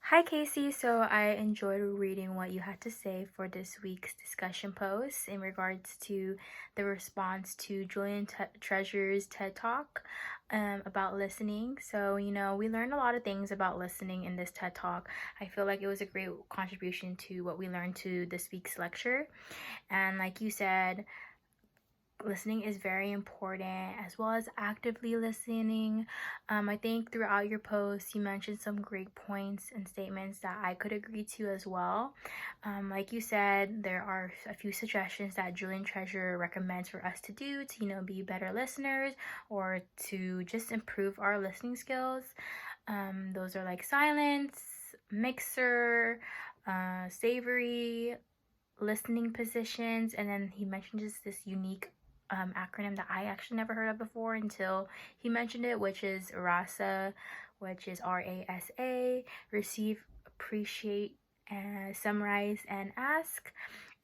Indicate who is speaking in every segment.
Speaker 1: Hi Casey, so I enjoyed reading what you had to say for this week's discussion post in regards to the response to Julian Treasure's TED Talk about listening. So, we learned a lot of things about listening in this TED Talk. I feel like it was a great contribution to what we learned to this week's lecture. And like you said, listening is very important, as well as actively listening. I think throughout your post you mentioned some great points and statements that I could agree to as well. Like you said, there are a few suggestions that Julian Treasure recommends for us to do to be better listeners, or to just improve our listening skills. Those are like silence, mixer, savory, listening positions, and then he mentioned just this unique acronym that I actually never heard of before until he mentioned it, which is RASA, which is RASA: receive, appreciate, and summarize and ask.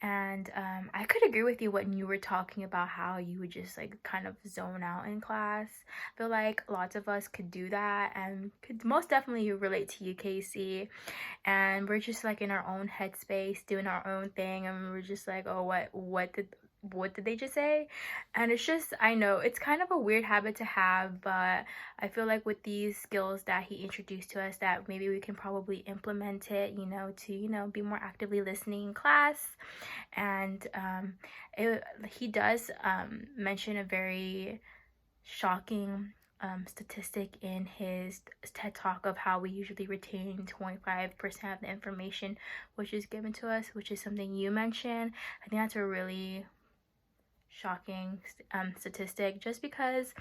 Speaker 1: And I could agree with you when you were talking about how you would just like kind of zone out in class. I feel like lots of us could do that and could most definitely relate to you, Casey. And we're just like in our own headspace doing our own thing, and we're just like, oh, what did they just say? And it's just, I know it's kind of a weird habit to have, but I feel like with these skills that he introduced to us, that maybe we can probably implement it, to be more actively listening in class. And he does mention a very shocking statistic in his TED Talk of how we usually retain 25% of the information which is given to us, which is something you mentioned. I think that's a really shocking statistic, just because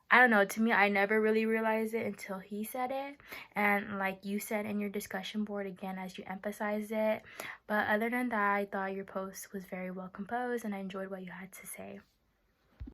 Speaker 1: I don't know, to me, I never really realized it until he said it. And like you said in your discussion board again, as you emphasized it. But other than that, I thought your post was very well composed and I enjoyed what you had to say.